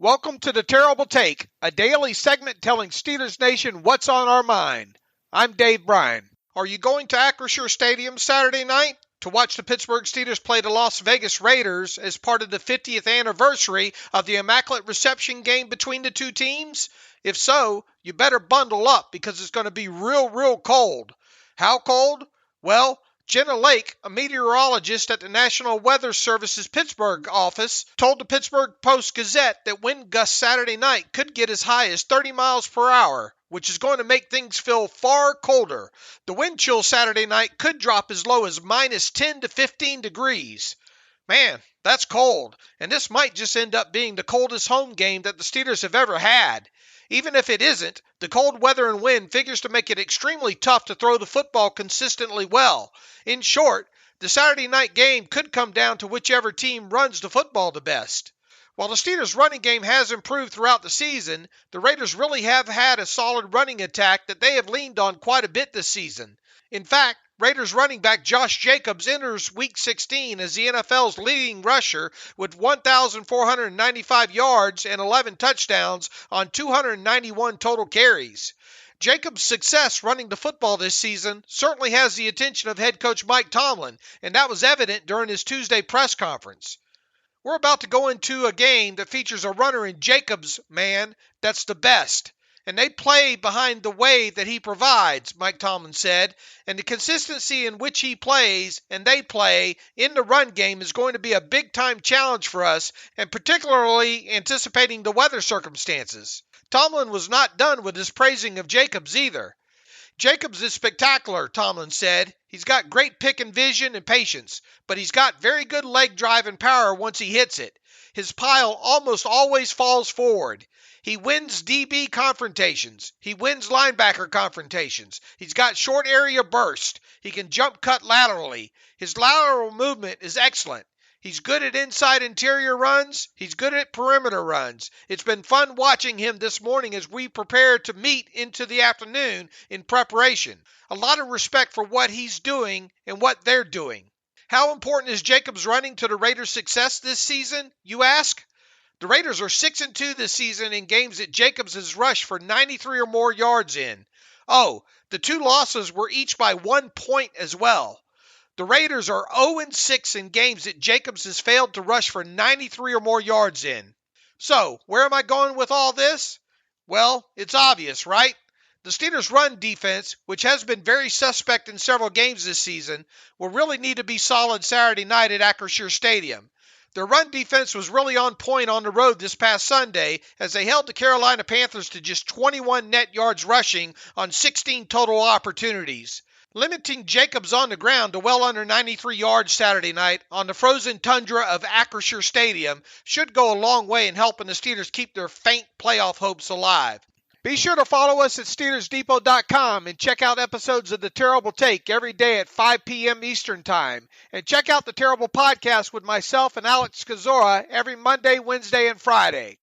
Welcome to The Terrible Take, a daily segment telling Steelers Nation what's on our mind. I'm Bryan. Are you going to Acrisure Stadium Saturday night to watch the Pittsburgh Steelers play the Las Vegas Raiders as part of the 50th anniversary of the Immaculate Reception game between the two teams? If so, you better bundle up because it's going to be real cold. How cold? Well, Jenna Lake, a meteorologist at the National Weather Service's Pittsburgh office, told the Pittsburgh Post-Gazette that wind gusts Saturday night could get as high as 30 miles per hour, which is going to make things feel far colder. The wind chill Saturday night could drop as low as minus 10 to 15 degrees. Man, that's cold, and this might just end up being the coldest home game that the Steelers have ever had. Even if it isn't, the cold weather and wind figures to make it extremely tough to throw the football consistently well. In short, the Saturday night game could come down to whichever team runs the football the best. While the Steelers' running game has improved throughout the season, the Raiders really have had a solid running attack that they have leaned on quite a bit this season. In fact, Raiders running back Josh Jacobs enters Week 16 as the NFL's leading rusher with 1,495 yards and 11 touchdowns on 291 total carries. Jacobs' success running the football this season certainly has the attention of head coach Mike Tomlin, and that was evident during his Tuesday press conference. We're about to go into a game that features a runner in Jacobs, man, that's the best. And they play behind the way that he provides, Mike Tomlin said, and the consistency in which he plays and they play in the run game is going to be a big-time challenge for us, and particularly anticipating the weather circumstances. Tomlin was not done with his praising of Jacobs either. Jacobs is spectacular, Tomlin said. He's got great pick and vision and patience, but he's got very good leg drive and power once he hits it. His pile almost always falls forward. He wins DB confrontations. He wins linebacker confrontations. He's got short area burst. He can jump cut laterally. His lateral movement is excellent. He's good at inside interior runs. He's good at perimeter runs. It's been fun watching him this morning as we prepare to meet into the afternoon in preparation. A lot of respect for what he's doing and what they're doing. How important is Jacobs running to the Raiders' success this season, you ask? The Raiders are 6-2 this season in games that Jacobs has rushed for 93 or more yards in. Oh, the two losses were each by 1 point as well. The Raiders are 0-6 in games that Jacobs has failed to rush for 93 or more yards in. So, where am I going with all this? Well, it's obvious, right? The Steelers' run defense, which has been very suspect in several games this season, will really need to be solid Saturday night at Acrisure Stadium. Their run defense was really on point on the road this past Sunday as they held the Carolina Panthers to just 21 net yards rushing on 16 total opportunities. Limiting Jacobs on the ground to well under 93 yards Saturday night on the frozen tundra of Acrisure Stadium should go a long way in helping the Steelers keep their faint playoff hopes alive. Be sure to follow us at SteelersDepot.com and check out episodes of The Terrible Take every day at 5 p.m. Eastern Time. And check out The Terrible Podcast with myself and Alex Kozora every Monday, Wednesday, and Friday.